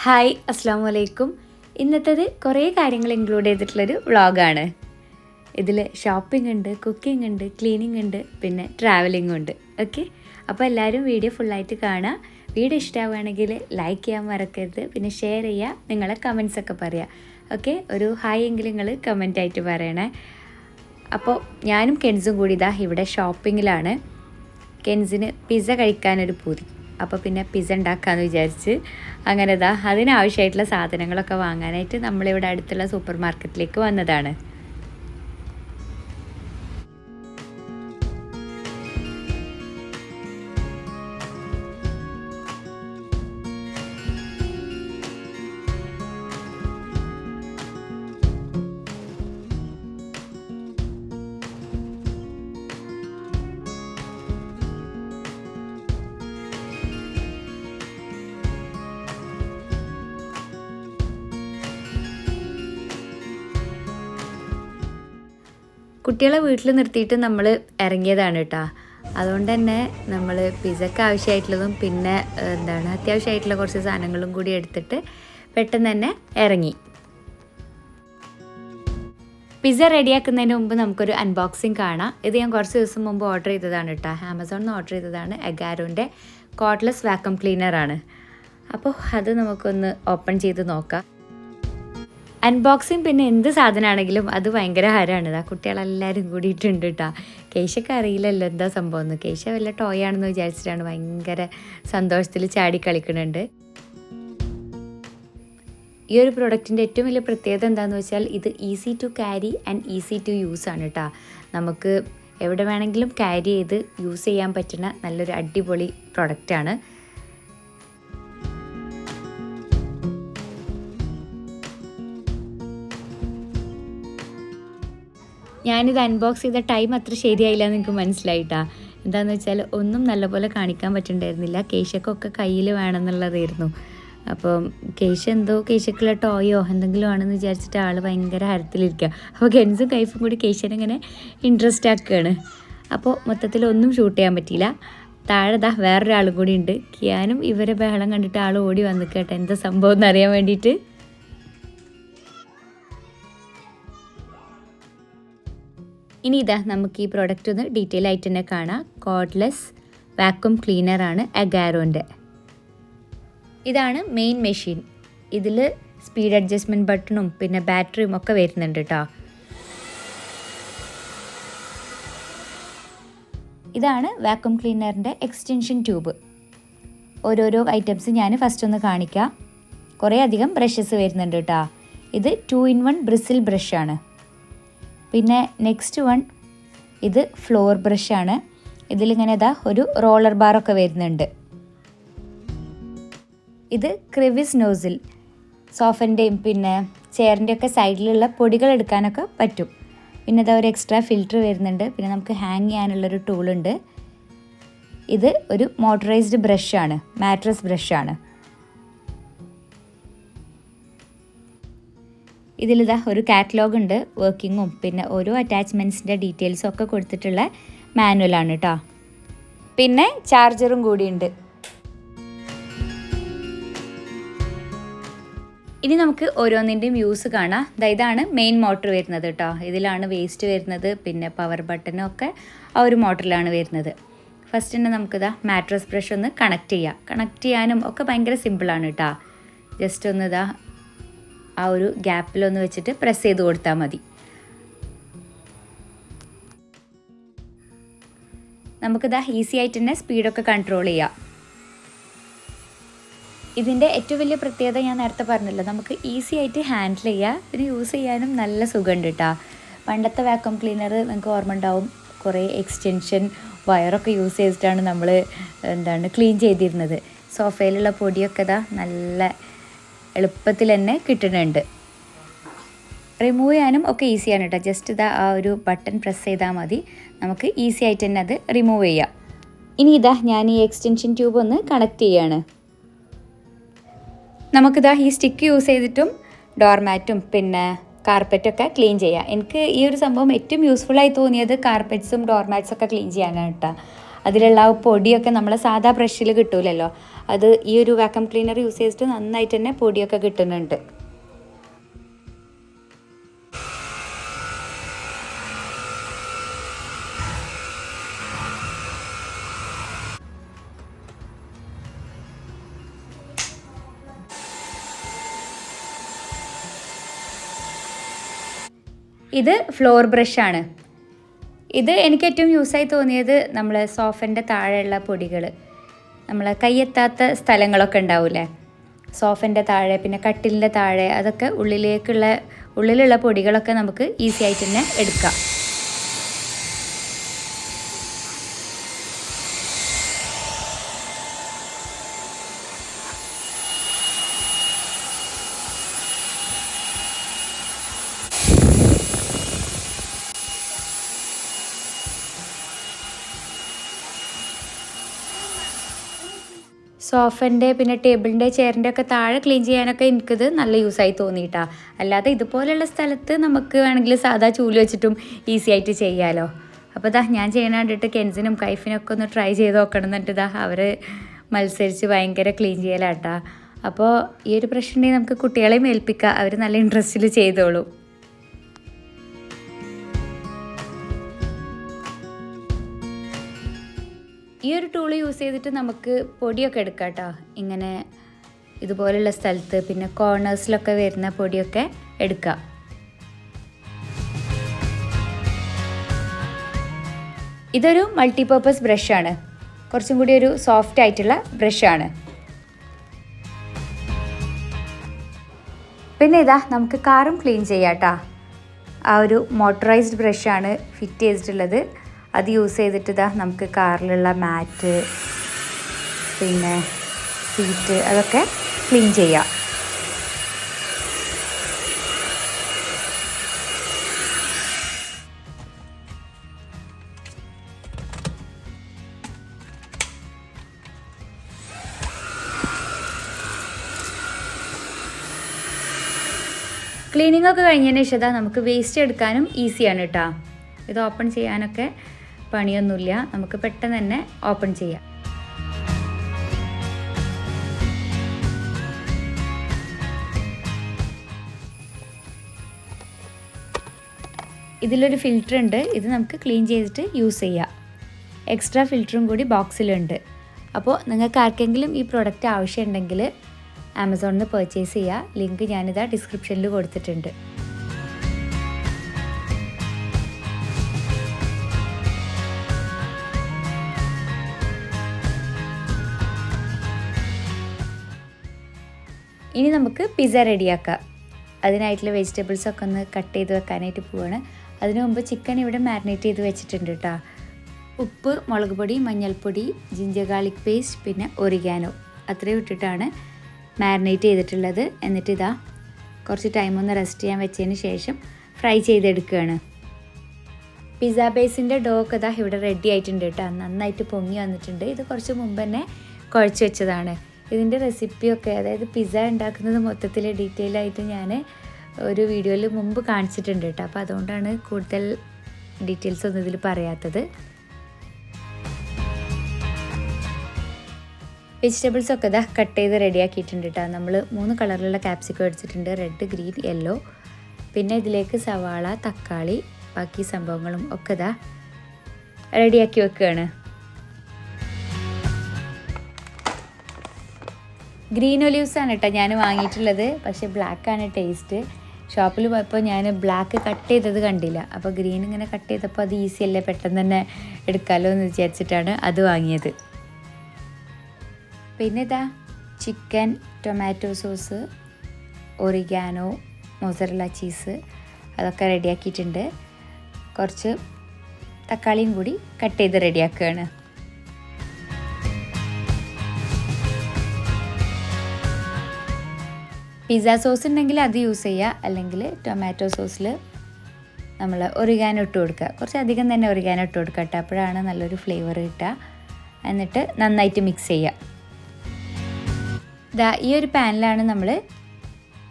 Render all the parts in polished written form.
Hi അസ്സാം വലൈക്കും. ഇന്നത്തേത് കുറേ കാര്യങ്ങൾ ഇൻക്ലൂഡ് ചെയ്തിട്ടുള്ളൊരു വ്ളോഗാണ്. ഇതിൽ ഷോപ്പിംഗ് ഉണ്ട്, കുക്കിംഗ് ഉണ്ട്, ക്ലീനിങ് ഉണ്ട്, പിന്നെ ട്രാവലിംഗ് ഉണ്ട്. ഓക്കെ, അപ്പോൾ എല്ലാവരും വീഡിയോ ഫുള്ളായിട്ട് കാണുക. വീഡിയോ ഇഷ്ടമാവുകയാണെങ്കിൽ ലൈക്ക് ചെയ്യാൻ മറക്കരുത്, പിന്നെ ഷെയർ ചെയ്യുക, നിങ്ങളെ കമൻസൊക്കെ പറയുക. ഓക്കെ, ഒരു ഹായ് എങ്കിലും നിങ്ങൾ കമൻറ്റായിട്ട് പറയണേ. അപ്പോൾ ഞാനും കെൻസും കൂടി ഇതാ ഇവിടെ ഷോപ്പിങ്ങിലാണ്. കെൻസിന് പിസ്സ കഴിക്കാനൊരു പൂതി, അപ്പോൾ പിന്നെ പിസ്സ ഉണ്ടാക്കാമെന്ന് വിചാരിച്ച് അങ്ങനെ ഇതാ അതിനാവശ്യമായിട്ടുള്ള സാധനങ്ങളൊക്കെ വാങ്ങാനായിട്ട് നമ്മളിവിടെ അടുത്തുള്ള സൂപ്പർ മാർക്കറ്റിലേക്ക് വന്നതാണ്. കുട്ടികളെ വീട്ടിൽ നിർത്തിയിട്ട് നമ്മൾ ഇറങ്ങിയതാണ് കേട്ടോ. അതുകൊണ്ട് തന്നെ നമ്മൾ പിസ്സയ്ക്ക് ആവശ്യമായിട്ടുള്ളതും പിന്നെ അത്യാവശ്യമായിട്ടുള്ള കുറച്ച് സാധനങ്ങളും കൂടി എടുത്തിട്ട് പെട്ടെന്ന് തന്നെ ഇറങ്ങി. പിസ്സ റെഡിയാക്കുന്നതിന് മുമ്പ് നമുക്കൊരു അൺബോക്സിങ് കാണാം. ഇത് ഞാൻ കുറച്ച് ദിവസം മുമ്പ് ഓർഡർ ചെയ്തതാണ് കേട്ടോ. ആമസോണിൽ നിന്ന് ഓർഡർ ചെയ്തതാണ്. അഗാരോൻ്റെ കോർഡ്ലെസ് വാക്വം ക്ലീനറാണ്. അപ്പോൾ അത് നമുക്കൊന്ന് ഓപ്പൺ ചെയ്ത് നോക്കാം. അൺബോക്സിങ് പിന്നെ എന്ത് സാധനമാണെങ്കിലും അത് ഭയങ്കര ഹരമാണ്. ആ കുട്ടികളെല്ലാവരും കൂടിയിട്ടുണ്ട് കേട്ടോ. കേശയ്ക്ക് അറിയില്ലല്ലോ എന്താ സംഭവം എന്ന്. കേശ വല്ല ടോയ് ആണെന്ന് വിചാരിച്ചിട്ടാണ് ഭയങ്കര സന്തോഷത്തിൽ ചാടി കളിക്കുന്നുണ്ട്. ഈ ഒരു പ്രൊഡക്റ്റിൻ്റെ ഏറ്റവും വലിയ പ്രത്യേകത എന്താണെന്ന് വെച്ചാൽ ഇത് easy to carry and easy to use ആണ് കേട്ടോ. നമുക്ക് എവിടെ വേണമെങ്കിലും ക്യാരി ചെയ്ത് യൂസ് ചെയ്യാൻ പറ്റുന്ന നല്ലൊരു അടിപൊളി പ്രൊഡക്റ്റാണ്. ഞാനിത് അൺബോക്സ് ചെയ്ത ടൈം അത്ര ശരിയായില്ല എന്ന് എനിക്ക് മനസ്സിലായിട്ടാ. എന്താണെന്ന് വെച്ചാൽ ഒന്നും നല്ലപോലെ കാണിക്കാൻ പറ്റുന്നുണ്ടായിരുന്നില്ല. കേശക്കൊക്കെ കയ്യിൽ വേണമെന്നുള്ളതായിരുന്നു. അപ്പം കേശക്കുള്ള ടോയോ എന്തെങ്കിലും ആണെന്ന് വിചാരിച്ചിട്ട് ആൾ ഭയങ്കര ഹരത്തിലിരിക്കുക. അപ്പോൾ കെൻസും കൈഫും കൂടി കേശനെ ഇൻട്രസ്റ്റ് ആക്കുകയാണ്. അപ്പോൾ മൊത്തത്തിൽ ഒന്നും ഷൂട്ട് ചെയ്യാൻ പറ്റിയില്ല. താഴെ വേറൊരാളും കൂടി ഉണ്ട്. കിയാനും ഇവരെ ബഹളം കണ്ടിട്ട് ആൾ ഓടി വന്നു കേട്ടോ, എന്താ സംഭവം എന്നറിയാൻ വേണ്ടിയിട്ട്. ഇനി ഇതാ നമുക്ക് ഈ പ്രോഡക്റ്റ് ഒന്ന് ഡീറ്റെയിൽ ആയിട്ട് തന്നെ കാണാം. കോർഡ്ലെസ് വാക്വം ക്ലീനറാണ് അഗാരോൻ്റെ. ഇതാണ് മെയിൻ മെഷീൻ. ഇതിൽ സ്പീഡ് അഡ്ജസ്റ്റ്മെൻറ്റ് ബട്ടണും പിന്നെ ബാറ്ററിയും ഒക്കെ വരുന്നുണ്ട് കേട്ടോ. ഇതാണ് വാക്വം ക്ലീനറിൻ്റെ എക്സ്റ്റൻഷൻ ട്യൂബ്. ഓരോരോ ഐറ്റംസ് ഞാൻ ഫസ്റ്റ് ഒന്ന് കാണിക്കാം. കുറേ അധികം ബ്രഷസ് വരുന്നുണ്ട് കേട്ടോ. ഇത് 2-in-1 ബ്രിസിൽ ബ്രഷാണ്. പിന്നെ നെക്സ്റ്റ് വൺ ഇത് ഫ്ലോർ ബ്രഷാണ്. ഇതിലിങ്ങനെ ഒരു റോളർ ബാറൊക്കെ വരുന്നുണ്ട്. ഇത് ക്രിവിസ് നോസിൽ. സോഫൻ്റെയും പിന്നെ ചെയറിൻ്റെയൊക്കെ സൈഡിലുള്ള പൊടികൾ എടുക്കാനൊക്കെ പറ്റും. പിന്നെ ഒരു എക്സ്ട്രാ ഫിൽറ്റർ വരുന്നുണ്ട്. പിന്നെ നമുക്ക് ഹാങ് ചെയ്യാനുള്ളൊരു ടൂളുണ്ട്. ഇത് ഒരു മോട്ടറൈസ്ഡ് ബ്രഷാണ്, മാട്രസ് ബ്രഷാണ്. ഇതിലിതാ ഒരു കാറ്റലോഗ് ഉണ്ട്, വർക്കിങ്ങും പിന്നെ ഓരോ അറ്റാച്ച്മെൻറ്റ്സിൻ്റെ ഡീറ്റെയിൽസും ഒക്കെ കൊടുത്തിട്ടുള്ള മാനുവലാണ് കേട്ടോ. പിന്നെ ചാർജറും കൂടിയുണ്ട്. ഇനി നമുക്ക് ഓരോന്നിൻ്റെയും യൂസ് കാണാം. ഇതാണ് മെയിൻ മോട്ടർ വരുന്നത് കേട്ടോ. ഇതിലാണ് വേസ്റ്റ് വരുന്നത്. പിന്നെ പവർ ബട്ടനും ഒക്കെ ആ ഒരു മോട്ടറിലാണ് വരുന്നത്. ഫസ്റ്റ് തന്നെ നമുക്കിതാ മാട്രസ് ബ്രഷ് ഒന്ന് കണക്ട് ചെയ്യാനും ഒക്കെ ഭയങ്കര സിമ്പിളാണ് കേട്ടോ. ജസ്റ്റ് ഒന്ന് ആ ഒരു ഗ്യാപ്പിലൊന്ന് വെച്ചിട്ട് പ്രസ് ചെയ്ത് കൊടുത്താൽ മതി. നമുക്കിതാ ഈസി ആയിട്ട് തന്നെ സ്പീഡൊക്കെ കൺട്രോൾ ചെയ്യാം. ഇതിൻ്റെ ഏറ്റവും വലിയ പ്രത്യേകത ഞാൻ നേരത്തെ പറഞ്ഞല്ലോ, നമുക്ക് ഈസി ആയിട്ട് ഹാൻഡിൽ ചെയ്യാം. പിന്നെ യൂസ് ചെയ്യാനും നല്ല സുഖമുണ്ട് കേട്ടോ. പണ്ടത്തെ വാക്വം ക്ലീനർ നിങ്ങൾക്ക് ഓർമ്മ ഉണ്ടാവും, കുറേ എക്സ്റ്റൻഷൻ വയറൊക്കെ യൂസ് ചെയ്തിട്ടാണ് നമ്മൾ ക്ലീൻ ചെയ്തിരുന്നത്. സോഫയിലുള്ള പൊടിയൊക്കെ നല്ല എളുപ്പത്തിൽ തന്നെ കിട്ടുന്നുണ്ട്. റിമൂവ് ചെയ്യാനും ഒക്കെ ഈസിയാണ് കേട്ടോ. ജസ്റ്റ് ആ ഒരു ബട്ടൺ പ്രസ് ചെയ്താൽ മതി, നമുക്ക് ഈസി ആയിട്ട് തന്നെ അത് റിമൂവ് ചെയ്യാം. ഇനി ഞാൻ ഈ എക്സ്റ്റൻഷൻ ട്യൂബ് ഒന്ന് കണക്ട് ചെയ്യാണ്. നമുക്കിതാ ഈ സ്റ്റിക്ക് യൂസ് ചെയ്തിട്ടും ഡോർമാറ്റും പിന്നെ കാർപ്പറ്റൊക്കെ ക്ലീൻ ചെയ്യാം. എനിക്ക് ഈ ഒരു സംഭവം ഏറ്റവും യൂസ്ഫുള്ളായി തോന്നിയത് കാർപ്പറ്റ്സും ഡോർമാറ്റ്സൊക്കെ ക്ലീൻ ചെയ്യാനാണ് കേട്ടോ. അതിലുള്ള ആ പൊടിയൊക്കെ നമ്മളെ സാധാ ബ്രഷിൽ കിട്ടൂലല്ലോ, അത് ഈ ഒരു വാക്യൂം ക്ലീനർ യൂസ് ചെയ്തിട്ട് നന്നായിട്ട് തന്നെ പൊടിയൊക്കെ കിട്ടുന്നുണ്ട്. ഇത് ഫ്ലോർ ബ്രഷാണ്. ഇത് എനിക്ക് ഏറ്റവും യൂസായി തോന്നിയത് നമ്മളെ സോഫൻ്റെ താഴെയുള്ള പൊടികൾ, നമ്മളെ കയ്യെത്താത്ത സ്ഥലങ്ങളൊക്കെ ഉണ്ടാവില്ലേ, സോഫൻ്റെ താഴെ പിന്നെ കട്ടിലിൻ്റെ താഴെ, അതൊക്കെ ഉള്ളിലുള്ള പൊടികളൊക്കെ നമുക്ക് ഈസി ആയിട്ട് തന്നെ എടുക്കാം. സോഫൻ്റെ പിന്നെ ടേബിളിൻ്റെ ചെയറിൻ്റെ ഒക്കെ താഴെ ക്ലീൻ ചെയ്യാനൊക്കെ എനിക്കിത് നല്ല യൂസായി തോന്നിയിട്ടാ. അല്ലാതെ ഇതുപോലെയുള്ള സ്ഥലത്ത് നമുക്ക് വേണമെങ്കിൽ സാധാ ചൂല് വെച്ചിട്ടും ഈസി ആയിട്ട് ചെയ്യാമല്ലോ. അപ്പോൾ ഞാൻ ചെയ്യണ കണ്ടിട്ട് കെൻസിനും കൈഫിനും ഒക്കെ ഒന്ന് ട്രൈ ചെയ്ത് നോക്കണം എന്നിട്ട് അവർ മത്സരിച്ച് ഭയങ്കര ക്ലീൻ ചെയ്യലാട്ടാ. അപ്പോൾ ഈ ഒരു പ്രശ്നം ഉണ്ടെങ്കിൽ നമുക്ക് കുട്ടികളെയും ഏൽപ്പിക്കാം, അവർ നല്ല ഇൻട്രസ്റ്റിൽ ചെയ്തോളൂ. ഈ ഒരു ടൂൾ യൂസ് ചെയ്തിട്ട് നമുക്ക് പൊടിയൊക്കെ എടുക്കാം കേട്ടോ. ഇങ്ങനെ ഇതുപോലുള്ള സ്ഥലത്ത് പിന്നെ കോർണേഴ്സിലൊക്കെ വരുന്ന പൊടിയൊക്കെ എടുക്കാം. ഇതൊരു മൾട്ടിപർപ്പസ് ബ്രഷാണ്, കുറച്ചും കൂടി ഒരു സോഫ്റ്റ് ആയിട്ടുള്ള ബ്രഷാണ്. പിന്നെ നമുക്ക് കാറും ക്ലീൻ ചെയ്യാം കേട്ടോ. ആ ഒരു മോട്ടറൈസ്ഡ് ബ്രഷാണ് ഫിറ്റ് ചെയ്തിട്ടുള്ളത്. അത് യൂസ് ചെയ്തിട്ട് നമുക്ക് കാറിലുള്ള മാറ്റ് പിന്നെ സീറ്റ് അതൊക്കെ ക്ലീൻ ചെയ്യാം. ക്ലീനിങ് ഒക്കെ കഴിഞ്ഞതിന് ശേഷം നമുക്ക് വേസ്റ്റ് എടുക്കാനും ഈസിയാണ് കേട്ടോ. ഇത് ഓപ്പൺ ചെയ്യാനൊക്കെ പണിയൊന്നുമില്ല, നമുക്ക് പെട്ടെന്ന് തന്നെ ഓപ്പൺ ചെയ്യാം. ഇതിലൊരു ഫിൽറ്റർ ഉണ്ട്, ഇത് നമുക്ക് ക്ലീൻ ചെയ്തിട്ട് യൂസ് ചെയ്യാം. എക്സ്ട്രാ ഫിൽറ്ററും കൂടി ബോക്സിലുണ്ട്. അപ്പോൾ നിങ്ങൾക്ക് ആർക്കെങ്കിലും ഈ പ്രോഡക്റ്റ് ആവശ്യമുണ്ടെങ്കിൽ ആമസോണിൽ നിന്ന് പർച്ചേസ് ചെയ്യുക. ലിങ്ക് ഞാനിതാ ഡിസ്ക്രിപ്ഷനിൽ കൊടുത്തിട്ടുണ്ട്. ഇനി നമുക്ക് പിസ്സ റെഡിയാക്കാം. അതിനായിട്ടുള്ള വെജിറ്റബിൾസൊക്കെ ഒന്ന് കട്ട് ചെയ്ത് വെക്കാനായിട്ട് പോവാണ്. അതിനു മുമ്പ് ചിക്കൻ ഇവിടെ മാരിനേറ്റ് ചെയ്ത് വെച്ചിട്ടുണ്ട് കേട്ടോ. ഉപ്പ്, മുളക് പൊടി, മഞ്ഞൾപ്പൊടി, ജിഞ്ചർ ഗാർലിക് പേസ്റ്റ് പിന്നെ ഒറിഗാനോ അത്രയും ഇട്ടിട്ടാണ് മാരിനേറ്റ് ചെയ്തിട്ടുള്ളത്. എന്നിട്ട് കുറച്ച് ടൈം ഒന്ന് റെസ്റ്റ് ചെയ്യാൻ വെച്ചതിന് ശേഷം ഫ്രൈ ചെയ്തെടുക്കുകയാണ്. പിസ്സ ബേസിൻ്റെ ഡോ ഒക്കെ ഇവിടെ റെഡി ആയിട്ടുണ്ട് കേട്ടോ. നന്നായിട്ട് പൊങ്ങി വന്നിട്ടുണ്ട്. ഇത് കുറച്ച് മുമ്പ് തന്നെ കുഴച്ച് വെച്ചതാണ്. ഇതിൻ്റെ റെസിപ്പിയൊക്കെ, അതായത് പിസ്സ ഉണ്ടാക്കുന്നത് മൊത്തത്തിൽ ഡീറ്റെയിൽ ആയിട്ട് ഞാൻ ഒരു വീഡിയോയിൽ മുമ്പ് കാണിച്ചിട്ടുണ്ട് കേട്ടോ. അപ്പോൾ അതുകൊണ്ടാണ് കൂടുതൽ ഡീറ്റെയിൽസ് ഒന്നും ഇതിൽ പറയാത്തത്. വെജിറ്റബിൾസൊക്കെ കട്ട് ചെയ്ത് റെഡിയാക്കിയിട്ടുണ്ട് കേട്ടോ. നമ്മൾ 3 കളറിലുള്ള ക്യാപ്സിക്കം എടുത്തിട്ടുണ്ട്, റെഡ്, ഗ്രീൻ, യെല്ലോ. പിന്നെ ഇതിലേക്ക് സവാള, തക്കാളി, ബാക്കി സംഭവങ്ങളും ഒക്കെ റെഡിയാക്കി വെക്കുകയാണ്. ഗ്രീൻ ഒലീവ്സാണ് കേട്ടോ ഞാൻ വാങ്ങിയിട്ടുള്ളത്, പക്ഷേ ബ്ലാക്കാണ് ടേസ്റ്റ്. ഷോപ്പിൽ പോയപ്പോൾ ഞാൻ ബ്ലാക്ക് കട്ട് ചെയ്തത് കണ്ടില്ല. അപ്പോൾ ഗ്രീൻ ഇങ്ങനെ കട്ട് ചെയ്തപ്പോൾ അത് ഈസി അല്ലേ, പെട്ടെന്ന് തന്നെ എടുക്കാമല്ലോ എന്ന് വിചാരിച്ചിട്ടാണ് അത് വാങ്ങിയത്. പിന്നെ chicken, tomato sauce, oregano, mozzarella cheese അതൊക്കെ റെഡിയാക്കിയിട്ടുണ്ട്. കുറച്ച് തക്കാളിയും കൂടി കട്ട് ചെയ്ത് റെഡിയാക്കുകയാണ്. പിസ്സ സോസ് ഉണ്ടെങ്കിൽ അത് യൂസ് ചെയ്യുക, അല്ലെങ്കിൽ ടൊമാറ്റോ സോസിൽ നമ്മൾ ഒറിഗാനോ ഇട്ട് കൊടുക്കുക. കുറച്ചധികം തന്നെ ഒറിഗാനോ ഇട്ട് കൊടുക്കുക കേട്ടോ, അപ്പോഴാണ് നല്ലൊരു ഫ്ലേവർ കിട്ടുക. എന്നിട്ട് നന്നായിട്ട് മിക്സ് ചെയ്യുക. ഈ ഒരു പാനിലാണ് നമ്മൾ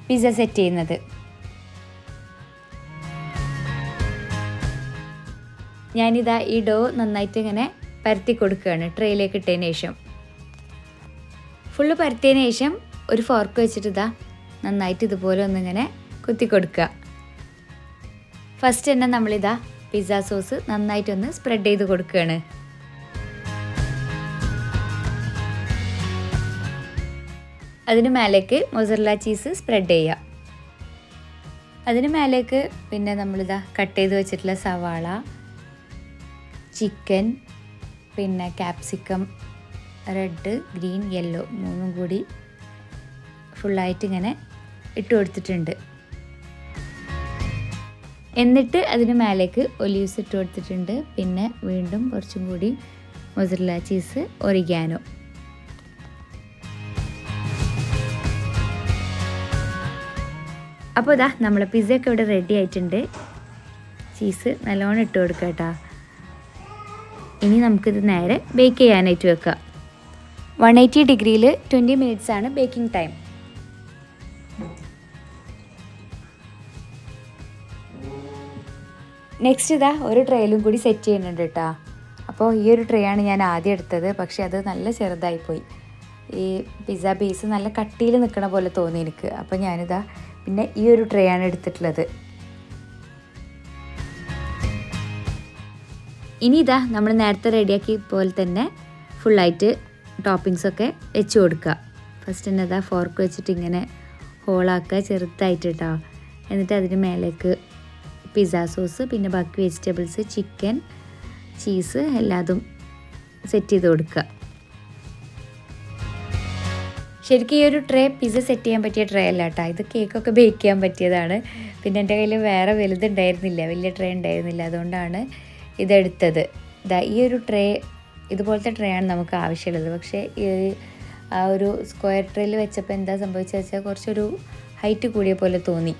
പിസ്സ സെറ്റ് ചെയ്യുന്നത്. ഞാനിതാ ഈ ഡോ നന്നായിട്ട് ഇങ്ങനെ പരത്തി കൊടുക്കുകയാണ് ട്രേയിലേക്ക് ഇട്ടതിന് ശേഷം. ഫുള്ള് പരത്തിയതിന് ശേഷം ഒരു ഫോർക്ക് വെച്ചിട്ട് ഇതാ നന്നായിട്ട് ഇതുപോലെ ഒന്നിങ്ങനെ കുത്തി കൊടുക്കുക. ഫസ്റ്റ് തന്നെ നമ്മളിതാ പിസ്സ സോസ് നന്നായിട്ടൊന്ന് സ്പ്രെഡ് ചെയ്ത് കൊടുക്കുകയാണ്. അതിന് മേലേക്ക് മൊസറല്ല ചീസ് സ്പ്രെഡ് ചെയ്യുക. അതിന് മേലേക്ക് പിന്നെ നമ്മളിതാ കട്ട് ചെയ്ത് വെച്ചിട്ടുള്ള സവാള, ചിക്കൻ, പിന്നെ ക്യാപ്സിക്കം, റെഡ്, ഗ്രീൻ, യെല്ലോ മൂന്നും കൂടി ഫുള്ളായിട്ട് ഇങ്ങനെ ഇട്ട് കൊടുത്തിട്ടുണ്ട്. എന്നിട്ട് അതിന് മേലേക്ക് ഒലീവ്സ് ഇട്ട് കൊടുത്തിട്ടുണ്ട്. പിന്നെ വീണ്ടും കുറച്ചും കൂടി മൊസറല്ല ചീസ്, ഒറിഗാനോ. അപ്പോൾ ഇതാ നമ്മളെ പിസ്സയൊക്കെ ഇവിടെ റെഡി ആയിട്ടുണ്ട്. ചീസ് നല്ലോണം ഇട്ട് കൊടുക്കുക കേട്ടോ. ഇനി നമുക്കിത് നേരെ ബേക്ക് ചെയ്യാനായിട്ട് വെക്കാം. 180 ഡിഗ്രിയിൽ 20 മിനിറ്റ്സ് ആണ് ബേക്കിംഗ് ടൈം. നെക്സ്റ്റ് ഇതാ ഒരു ട്രേയിലും കൂടി സെറ്റ് ചെയ്യുന്നുണ്ട് കേട്ടോ. അപ്പോൾ ഈ ഒരു ട്രേ ആണ് ഞാൻ ആദ്യം എടുത്തത്. പക്ഷേ അത് നല്ല ചെറുതായിപ്പോയി. ഈ പിസ്സ ബേസ് നല്ല കട്ടിയിൽ നിൽക്കണ പോലെ തോന്നി എനിക്ക്. അപ്പോൾ ഞാനിതാ പിന്നെ ഈ ഒരു ട്രേ ആണ് എടുത്തിട്ടുള്ളത്. ഇനി ഇതാ നമ്മൾ നേരത്തെ റെഡിയാക്കിയ പോലെ തന്നെ ഫുള്ളായിട്ട് ടോപ്പിങ്സൊക്കെ വെച്ച് കൊടുക്കുക. ഫസ്റ്റ് തന്നെ ഇതാ ഫോർക്ക് വെച്ചിട്ട് ഇങ്ങനെ ഹോളാക്കുക ചെറുതായിട്ട് കേട്ടോ. എന്നിട്ട് അതിന് മേലേക്ക് പിസ്സ സോസ്, പിന്നെ ബാക്കി വെജിറ്റബിൾസ്, ചിക്കൻ, ചീസ് എല്ലാതും സെറ്റ് ചെയ്ത് കൊടുക്കുക. ശരിക്കും ഈ ഒരു ട്രേ പിസ്സ സെറ്റ് ചെയ്യാൻ പറ്റിയ ട്രേ അല്ല കേട്ടോ. ഇത് കേക്കൊക്കെ ബേക്ക് ചെയ്യാൻ പറ്റിയതാണ്. പിന്നെ എൻ്റെ കയ്യിൽ വേറെ വലുതുണ്ടായിരുന്നില്ല, വലിയ ട്രേ ഉണ്ടായിരുന്നില്ല. അതുകൊണ്ടാണ് ഇതെടുത്തത്. ഈ ഒരു ട്രേ, ഇതുപോലത്തെ ട്രേ ആണ് നമുക്ക് ആവശ്യമുള്ളത്. പക്ഷേ ആ ഒരു സ്ക്വയർ ട്രേയിൽ വെച്ചപ്പോൾ എന്താ സംഭവിച്ചത് വെച്ചാൽ കുറച്ചൊരു ഹൈറ്റ് കൂടിയ പോലെ തോന്നി.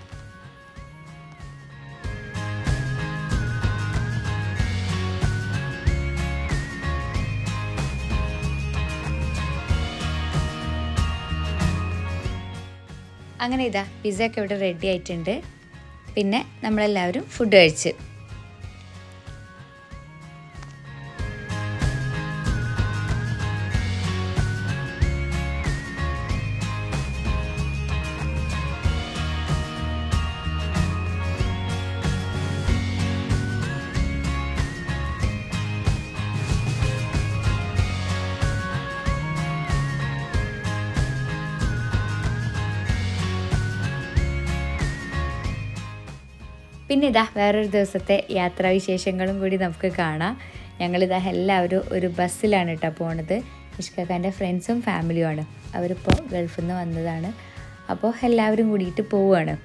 അങ്ങനെ ഇതാ പിസ്സയൊക്കെ ഇവിടെ റെഡി ആയിട്ടുണ്ട്. പിന്നെ നമ്മളെല്ലാവരും ഫുഡ് കഴിച്ച്. പിന്നെ ഇതാ വേറൊരു ദിവസത്തെ യാത്രാവിശേഷങ്ങളും കൂടി നമുക്ക് കാണാം. ഞങ്ങളിതാ എല്ലാവരും ഒരു ബസ്സിലാണ് കേട്ടോ പോണത്. ഇഷ്കാക്കാൻ്റെ ഫ്രണ്ട്സും ഫാമിലിയുമാണ്. അവരിപ്പോൾ ഗൾഫിൽ നിന്ന് വന്നതാണ്. അപ്പോൾ എല്ലാവരും കൂടിയിട്ട് പോവുകയാണ്.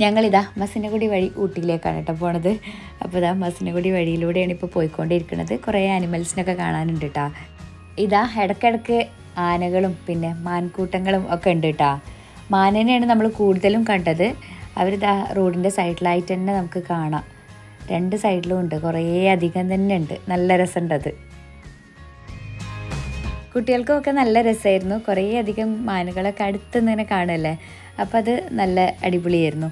ഞങ്ങളിതാ മസിനഗുഡി വഴി ഊട്ടിയിലേക്കാണ് കേട്ടോ പോണത്. അപ്പോൾ ഇതാ മസിനഗുഡി വഴിയിലൂടെയാണ് ഇപ്പോൾ പോയിക്കൊണ്ടിരിക്കുന്നത്. കുറേ ആനിമൽസിനൊക്കെ കാണാനുണ്ട് കേട്ടോ. ഇതാ ഇടയ്ക്കിടയ്ക്ക് ആനകളും പിന്നെ മാൻകൂട്ടങ്ങളും ഒക്കെ ഉണ്ട് കേട്ടോ. മാനിനെയാണ് നമ്മൾ കൂടുതലും കണ്ടത്. അവരിതാ റോഡിൻ്റെ സൈഡിലായിട്ട് തന്നെ നമുക്ക് കാണാം. 2 സൈഡിലും ഉണ്ട്, കുറേ അധികം തന്നെ ഉണ്ട്. നല്ല രസമുണ്ട് അത്. കുട്ടികൾക്കൊക്കെ നല്ല രസമായിരുന്നു. കുറേ അധികം മാനുകളൊക്കെ അടുത്ത് ഇങ്ങനെ കാണുമല്ലേ. അപ്പം അത് നല്ല അടിപൊളിയായിരുന്നു.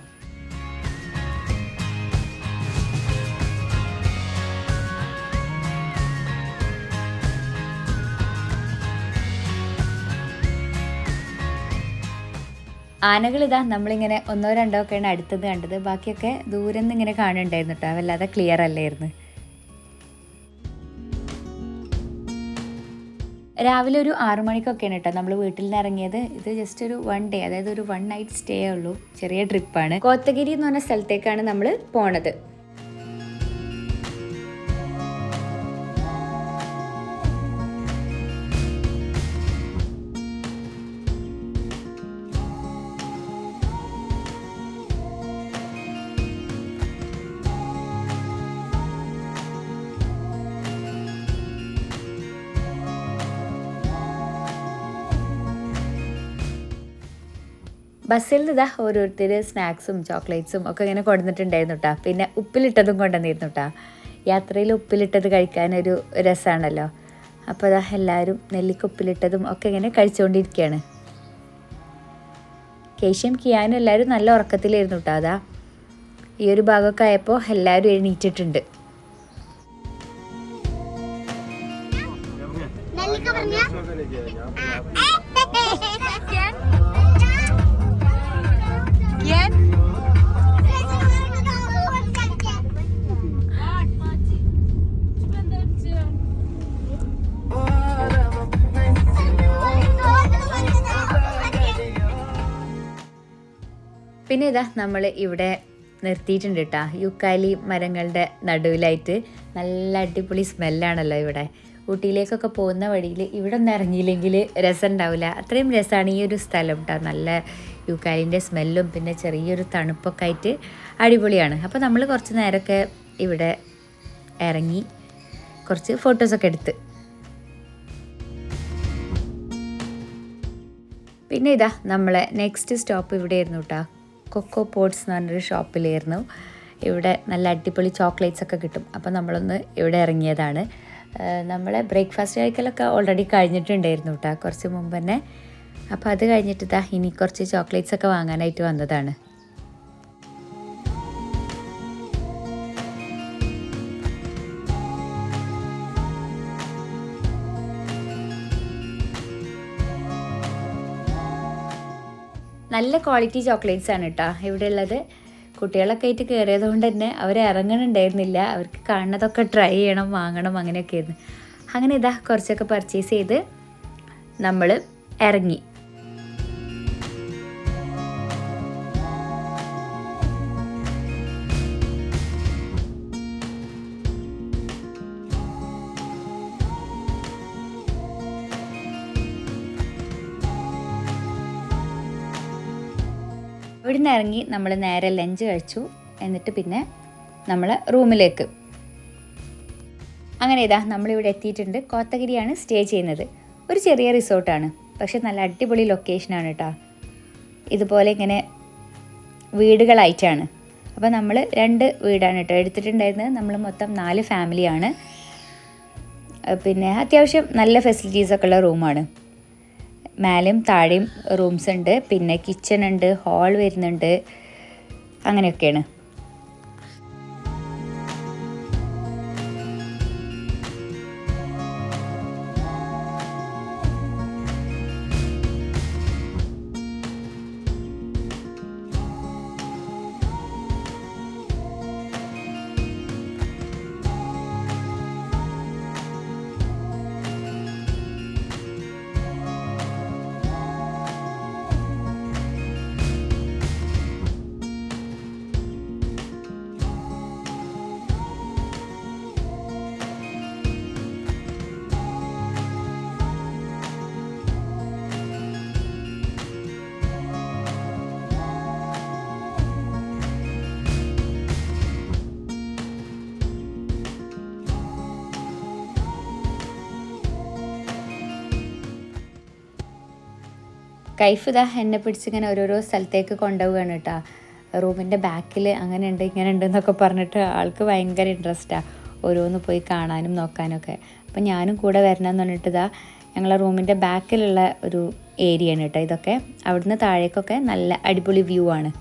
ആനകളിതാ നമ്മളിങ്ങനെ 1-2 ഒക്കെയാണ് അടുത്തത് കണ്ടത്. ബാക്കിയൊക്കെ ദൂരം നിന്ന് ഇങ്ങനെ കാണുന്നുണ്ടായിരുന്നു കേട്ടോ. വല്ലാതെ ക്ലിയർ അല്ലായിരുന്നു. രാവിലെ ഒരു 6 മണിക്കൊക്കെയാണ് കേട്ടോ നമ്മൾ വീട്ടിൽ നിന്ന് ഇറങ്ങിയത്. ഇത് ജസ്റ്റ് ഒരു 1 ഡേ, അതായത് ഒരു 1 നൈറ്റ് സ്റ്റേ ഉള്ളൂ. ചെറിയ ട്രിപ്പാണ്. കോത്തഗിരി എന്ന് പറഞ്ഞ സ്ഥലത്തേക്കാണ് നമ്മൾ പോണത്. ബസ്സിൽ ഇതാ ഓരോരുത്തർ സ്നാക്സും ചോക്ലേറ്റ്സും ഒക്കെ ഇങ്ങനെ കൊണ്ടുവന്നിട്ടുണ്ടായിരുന്നു കേട്ടോ. പിന്നെ ഉപ്പിലിട്ടതും കൊണ്ടുവന്നിരുന്നു കേട്ടോ. യാത്രയിൽ ഉപ്പിലിട്ടത് കഴിക്കാനൊരു രസമാണല്ലോ. അപ്പോൾ അതാ എല്ലാവരും നെല്ലിക്ക ഉപ്പിലിട്ടതും ഒക്കെ ഇങ്ങനെ കഴിച്ചുകൊണ്ടിരിക്കുകയാണ്. കേശം കിയാനും എല്ലാവരും നല്ല ഉറക്കത്തിലായിരുന്നു കേട്ടോ. അതാ ഈ ഒരു ഭാഗമൊക്കെ ആയപ്പോൾ എല്ലാവരും എണീറ്റിട്ടുണ്ട്. പിന്നെ ഇതാ നമ്മൾ ഇവിടെ നിർത്തിയിട്ടുണ്ട് കേട്ടോ. യുക്കാലി മരങ്ങളുടെ നടുവിലായിട്ട്. നല്ല അടിപൊളി സ്മെല്ലാണല്ലോ ഇവിടെ. ഊട്ടിയിലേക്കൊക്കെ പോകുന്ന വഴിയിൽ ഇവിടെ ഒന്നും ഇറങ്ങിയില്ലെങ്കിൽ രസം ഉണ്ടാവില്ല. അത്രയും രസമാണ് ഈ ഒരു സ്ഥലം കേട്ടോ. നല്ല യുക്കാലിൻ്റെ സ്മെല്ലും പിന്നെ ചെറിയൊരു തണുപ്പൊക്കെ ആയിട്ട് അടിപൊളിയാണ്. അപ്പോൾ നമ്മൾ കുറച്ച് നേരമൊക്കെ ഇവിടെ ഇറങ്ങി കുറച്ച് ഫോട്ടോസൊക്കെ എടുത്ത്. പിന്നെ ഇതാ നമ്മളെ നെക്സ്റ്റ് സ്റ്റോപ്പ് ഇവിടെയായിരുന്നു കേട്ടോ. കൊക്കോ പോട്ട്സ് എന്ന് പറഞ്ഞൊരു ഷോപ്പിലായിരുന്നു. ഇവിടെ നല്ല അടിപൊളി ചോക്ലേറ്റ്സ് ഒക്കെ കിട്ടും. അപ്പോൾ നമ്മളൊന്ന് ഇവിടെ ഇറങ്ങിയതാണ്. നമ്മളെ ബ്രേക്ക്ഫാസ്റ്റ് കഴിക്കലൊക്കെ ഓൾറെഡി കഴിഞ്ഞിട്ടുണ്ടായിരുന്നു കേട്ടോ കുറച്ച് മുമ്പ് തന്നെ. അപ്പോൾ അത് കഴിഞ്ഞിട്ട് ഇതാ ഇനി കുറച്ച് ചോക്ലേറ്റ്സ് ഒക്കെ വാങ്ങാനായിട്ട് വന്നതാണ്. നല്ല ക്വാളിറ്റി ചോക്ലേറ്റ്സ് ആണ് കേട്ടോ ഇവിടെ ഉള്ളത്. കുട്ടികളൊക്കെ ആയിട്ട് കയറിയത് കൊണ്ട് തന്നെ അവർ ഇറങ്ങണുണ്ടായിരുന്നില്ല. അവർക്ക് കാണുന്നതൊക്കെ ട്രൈ ചെയ്യണം, വാങ്ങണം, അങ്ങനെയൊക്കെ ആയിരുന്നു. അങ്ങനെ ഇതാ കുറച്ചൊക്കെ പർച്ചേസ് ചെയ്ത് നമ്മൾ ഇറങ്ങി. ഇവിടെ നിന്ന് ഇറങ്ങി നമ്മൾ നേരെ ലഞ്ച് കഴിച്ചു. എന്നിട്ട് പിന്നെ നമ്മൾ റൂമിലേക്ക്. അങ്ങനെ ഇതാ നമ്മളിവിടെ എത്തിയിട്ടുണ്ട്. കോത്തഗിരിയാണ് സ്റ്റേ ചെയ്യുന്നത്. ഒരു ചെറിയ റിസോർട്ടാണ്, പക്ഷെ നല്ല അടിപൊളി ലൊക്കേഷനാണ് കേട്ടോ. ഇതുപോലെ ഇങ്ങനെ വീടുകളായിട്ടാണ്. അപ്പോൾ നമ്മൾ 2 വീടാണ് കേട്ടോ എടുത്തിട്ടുണ്ടായിരുന്നത്. നമ്മൾ മൊത്തം 4 ഫാമിലിയാണ്. പിന്നെ അത്യാവശ്യം നല്ല ഫെസിലിറ്റീസൊക്കെ ഉള്ള റൂമാണ്. മേലെയും താഴെയും റൂംസ് ഉണ്ട്. പിന്നെ കിച്ചൺ ഉണ്ട്, ഹാൾ വരുന്നുണ്ട്, അങ്ങനെയൊക്കെയാണ്. കൈഫ് ഇതാ എന്നെ പിടിച്ചിങ്ങനെ ഓരോരോ സ്ഥലത്തേക്ക് കൊണ്ടുപോവുകയാണ് കേട്ടോ. റൂമിൻ്റെ ബാക്കിൽ അങ്ങനെ ഉണ്ട് ഇങ്ങനെ ഉണ്ട് എന്നൊക്കെ പറഞ്ഞിട്ട് ആൾക്ക് ഭയങ്കര ഇൻട്രസ്റ്റാണ് ഓരോന്ന് പോയി കാണാനും നോക്കാനൊക്കെ. അപ്പം ഞാനും കൂടെ വരണം എന്ന് പറഞ്ഞിട്ട് ഇതാ ഞങ്ങളെ റൂമിൻ്റെ ബാക്കിലുള്ള ഒരു ഏരിയയാണ് കേട്ടോ ഇതൊക്കെ. അവിടുന്ന് താഴേക്കൊക്കെ നല്ല അടിപൊളി വ്യൂ ആണ്.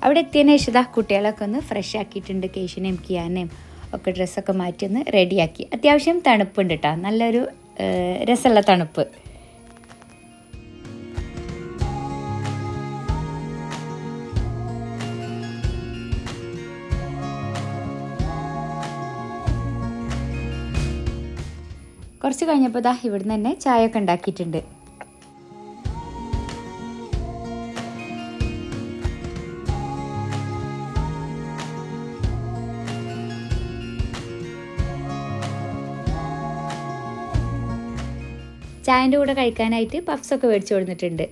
അവിടെ എത്തിയതിന് ശേഷം ഇതാ കുട്ടികളൊക്കെ ഒന്ന് ഫ്രഷ് ആക്കിയിട്ടുണ്ട്. കേശിനെയും കിയാനെയും ഒക്കെ ഡ്രസ്സൊക്കെ മാറ്റി ഒന്ന് റെഡിയാക്കി. അത്യാവശ്യം തണുപ്പുണ്ട് കേട്ടോ, നല്ലൊരു രസമുള്ള തണുപ്പ്. കുറച്ച് കഴിഞ്ഞപ്പോൾ ദാ ഇവിടുന്ന് തന്നെ ചായ ഒക്കെ ഉണ്ടാക്കിയിട്ടുണ്ട്. ചായൻ്റെ കൂടെ കഴിക്കാനായിട്ട് പഫ്സൊക്കെ മേടിച്ചു കൊടുത്തിട്ടുണ്ട്.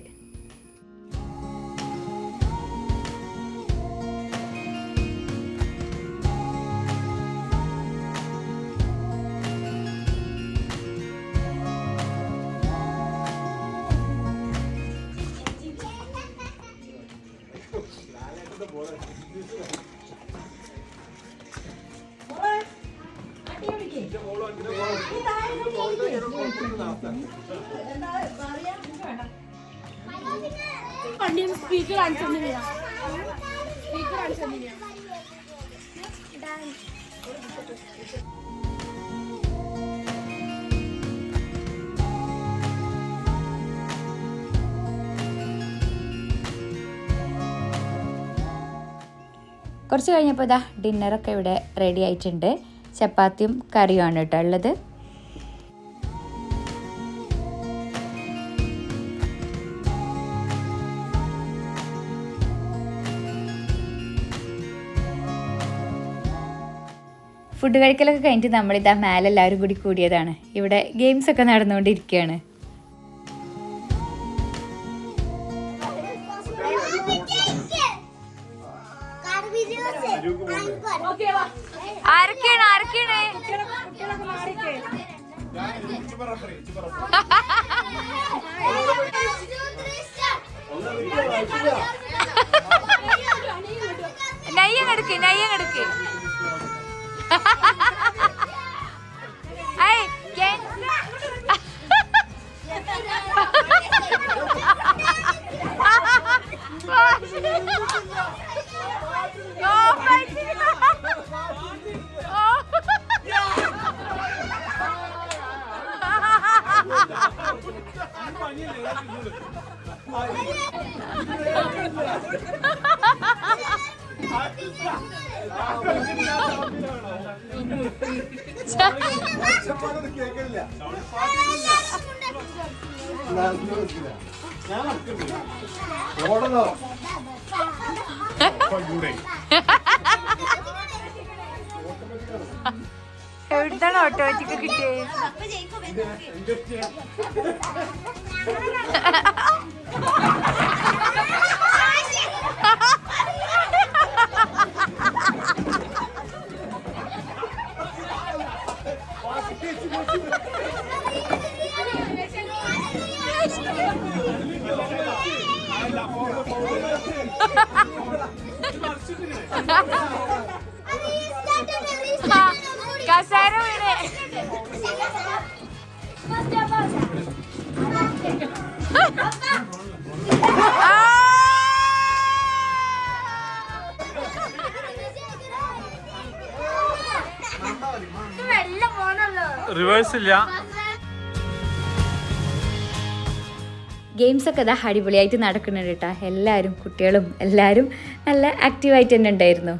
സ്പീക്കർ കാണിച്ചെന്നില്ല. കുറച്ച് കഴിഞ്ഞപ്പോൾ ഇതാ ഡിന്നറൊക്കെ ഇവിടെ റെഡി ആയിട്ടുണ്ട്. ചപ്പാത്തിയും കറിയുമാണ് കേട്ടോ ഉള്ളത്. ഫുഡ് കഴിക്കലൊക്കെ കഴിഞ്ഞിട്ട് നമ്മളിതാ മേലെ എല്ലാവരും കൂടി കൂടിയതാണ്. ഇവിടെ ഗെയിംസൊക്കെ നടന്നുകൊണ്ടിരിക്കുകയാണ്. നയ്യങ്ങെടുക്ക് നയ്യങ്ങെടുക്ക്. എവിടുത്താണ് ഓട്ടോമാറ്റിക് കിട്ടിയത്? കസേര വീട് റിവേഴ്സ് ഇല്ല. ഗെയിംസൊക്കെ ഇതാ അടിപൊളിയായിട്ട് നടക്കുന്നുണ്ട് കേട്ടോ. എല്ലാവരും കുട്ടികളും എല്ലാവരും നല്ല ആക്റ്റീവായിട്ട് തന്നെ ഉണ്ടായിരുന്നു.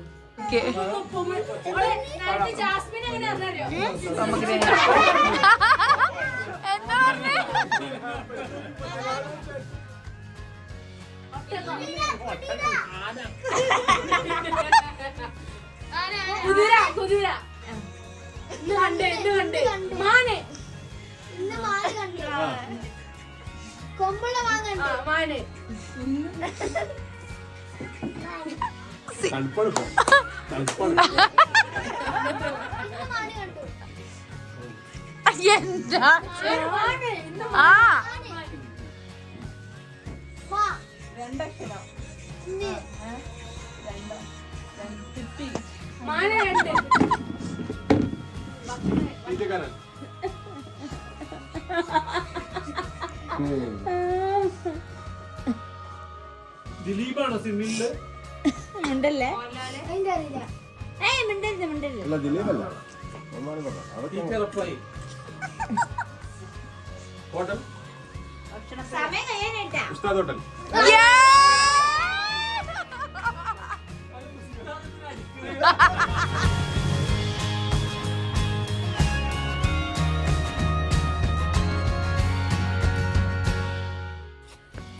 എന്താ ദിലീപാണോ സിനിമയില്? മിണ്ടല്ലേ ദിലീപല്ല സമയം കഴിയാനായിട്ടാ. ഉസ്താദ് ഹോട്ടൽ.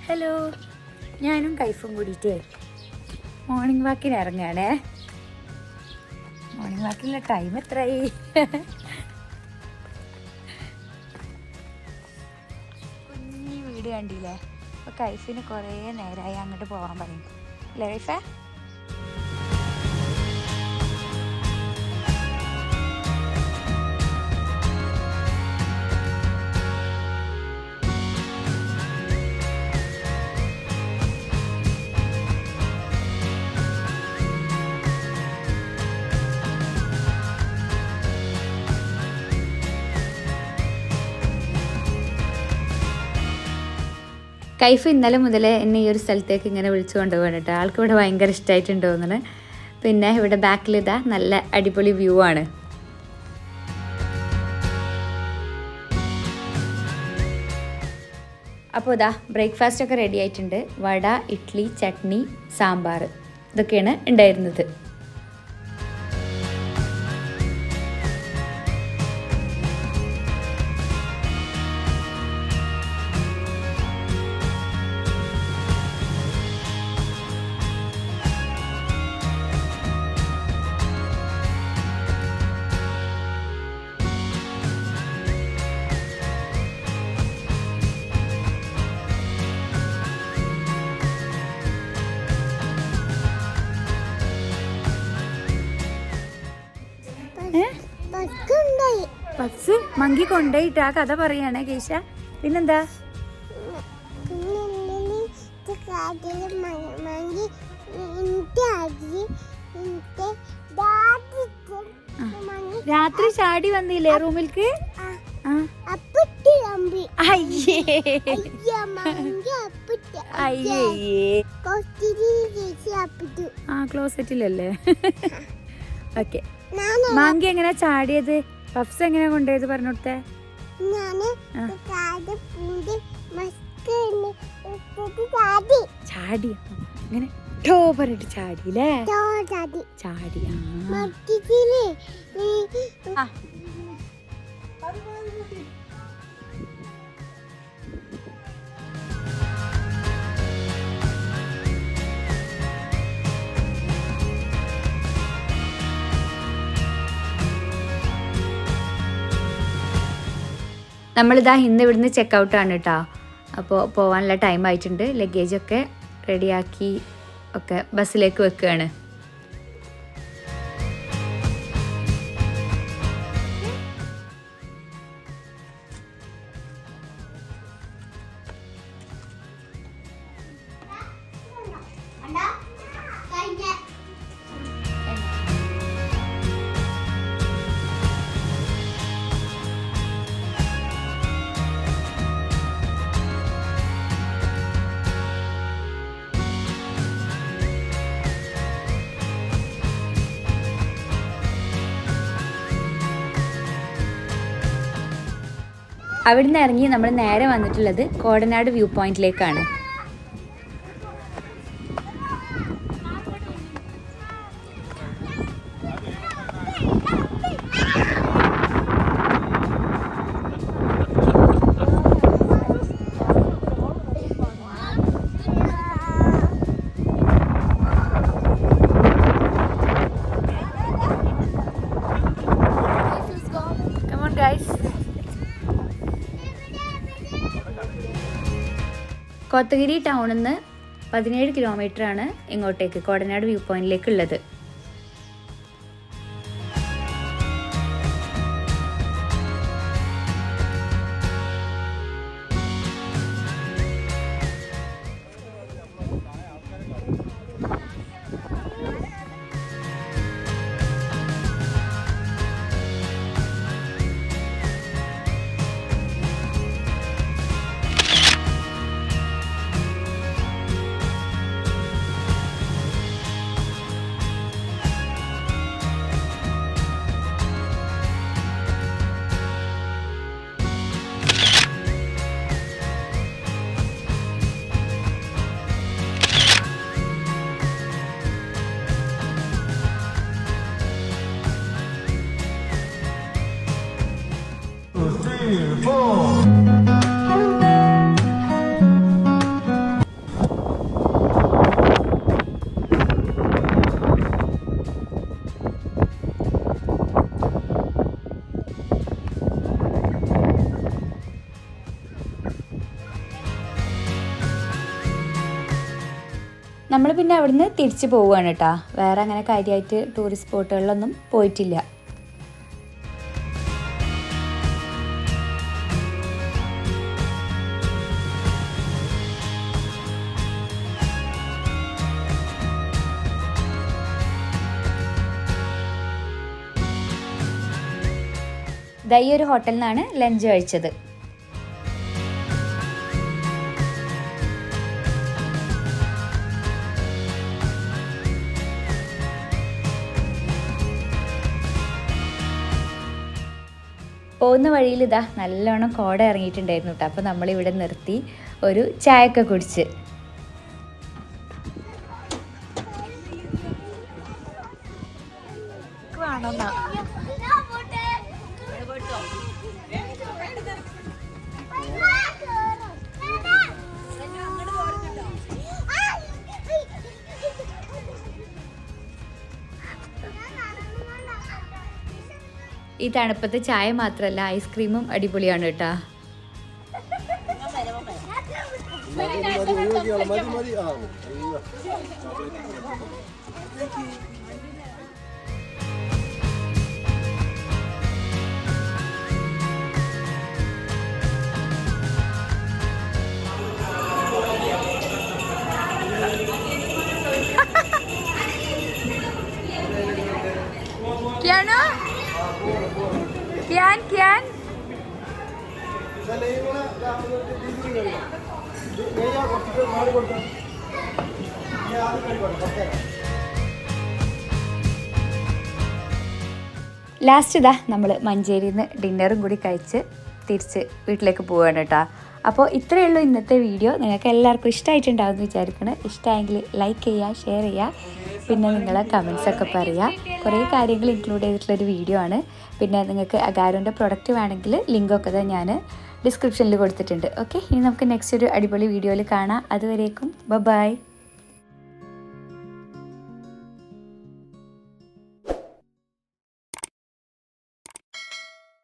ഹലോ, ഞാനും കൈഫും കൂടിയിട്ട് മോർണിംഗ് വാക്കിന് ഇറങ്ങുകയാണേ. മോർണിംഗ് വാക്കിനുള്ള ടൈം എത്രയായി? കുഞ്ഞി വീട് കണ്ടില്ലേ? അപ്പോൾ കൈഫിന് കുറേ നേരമായി അങ്ങോട്ട് പോകാൻ പറയും അല്ലേ കൈഫേ? കൈഫ് ഇന്നലെ മുതലേ എന്നെ ഈ ഒരു സ്ഥലത്തേക്ക് ഇങ്ങനെ വിളിച്ചു കൊണ്ടുപോകണം കേട്ടോ. ആൾക്ക് ഇവിടെ ഭയങ്കര ഇഷ്ടമായിട്ടുണ്ട് തോന്നുന്നു. പിന്നെ ഇവിടെ ബാക്കിൽ ഇതാ നല്ല അടിപൊളി വ്യൂ ആണ്. അപ്പോൾ ഇതാ ബ്രേക്ക്ഫാസ്റ്റൊക്കെ റെഡി ആയിട്ടുണ്ട്. വട, ഇഡ്ഡലി, ചട്നി, സാമ്പാർ ഇതൊക്കെയാണ് ഉണ്ടായിരുന്നത്. ബസ് മങ്കി കൊണ്ടുപോയിട്ട് ആ കഥ പറയാണ് കേശ. പിന്നെന്താ? രാത്രി ചാടി വന്നില്ലേ റൂമിൽക്ക്? ക്ലോസറ്റിലല്ലേ? ഓക്കെ. മാങ്കി എങ്ങനെ ചാടിയത്? പഫ്സ് എങ്ങനെ കൊണ്ടുപോയത് പറഞ്ഞോട്ടെ. ചാടി ഇങ്ങനെ ടോ പറഞ്ഞിട്ട് ചാടിയില്ലേ? ചാടി. നമ്മളിതാ ഇന്ന് ഇവിടുന്ന് ചെക്കൗട്ടാണ് കേട്ടോ. അപ്പോൾ പോകാനുള്ള ടൈം ആയിട്ടുണ്ട്. ലഗേജൊക്കെ റെഡിയാക്കി ഒക്കെ ബസ്സിലേക്ക് വെക്കുകയാണ്. അവിടുന്ന് ഇറങ്ങി നമ്മൾ നേരെ വന്നിട്ടുള്ളത് കോടനാട് വ്യൂ പോയിന്റിലേക്കാണ്. Come on guys. കോത്തഗിരി ടൗണിൽ നിന്ന് 17 കിലോമീറ്ററാണ് ഇങ്ങോട്ടേക്ക് കോടനാട് വ്യൂ പോയിന്റിലേക്ക് ഉള്ളത്. നമ്മൾ പിന്നെ അവിടുന്ന് തിരിച്ചു പോവുകയാണ് കേട്ടോ. വേറെ അങ്ങനെ കാര്യമായിട്ട് ടൂറിസ്റ്റ് സ്പോട്ടുകളിലൊന്നും പോയിട്ടില്ല. ഈ ഒരു ഹോട്ടലിൽ നിന്നാണ് ലഞ്ച് കഴിച്ചത്. പോകുന്ന വഴിയിൽ ഇതാ നല്ലോണം കോട ഇറങ്ങിയിട്ടുണ്ടായിരുന്നു കേട്ടോ. അപ്പോൾ നമ്മളിവിടെ നിർത്തി ഒരു ചായയൊക്കെ കുടിച്ച്. ഈ തണുപ്പത്തെ ചായ മാത്രമല്ല ഐസ്ക്രീമും അടിപൊളിയാണ് കേട്ടോ. ക്യാനോ ക്യാൻ ക്യാൻ ലാസ്റ്റ് ഇതാ നമ്മൾ മഞ്ചേരിയിൽ നിന്ന് ഡിന്നറും കൂടി കഴിച്ച് തിരിച്ച് വീട്ടിലേക്ക് പോവുകയാണ് കേട്ടോ. അപ്പോൾ ഇത്രയേ ഉള്ളൂ ഇന്നത്തെ വീഡിയോ. നിങ്ങൾക്ക് എല്ലാവർക്കും ഇഷ്ടമായിട്ടുണ്ടാവും എന്ന് വിചാരിക്കണം. ഇഷ്ടമായെങ്കിൽ ലൈക്ക് ചെയ്യുക, ഷെയർ ചെയ്യുക, പിന്നെ നിങ്ങളെ കമൻസൊക്കെ പറയുക. കുറേ കാര്യങ്ങൾ ഇൻക്ലൂഡ് ചെയ്തിട്ടുള്ളൊരു വീഡിയോ ആണ്. പിന്നെ നിങ്ങൾക്ക് അഗാരോൻ്റെ പ്രൊഡക്റ്റ് വേണമെങ്കിൽ ലിങ്കൊക്കെ ഞാൻ ഡിസ്ക്രിപ്ഷനിൽ കൊടുത്തിട്ടുണ്ട്. ഓക്കെ, ഇനി നമുക്ക് നെക്സ്റ്റ് ഒരു അടിപൊളി വീഡിയോയിൽ കാണാം. അതുവരേക്കും ബൈ.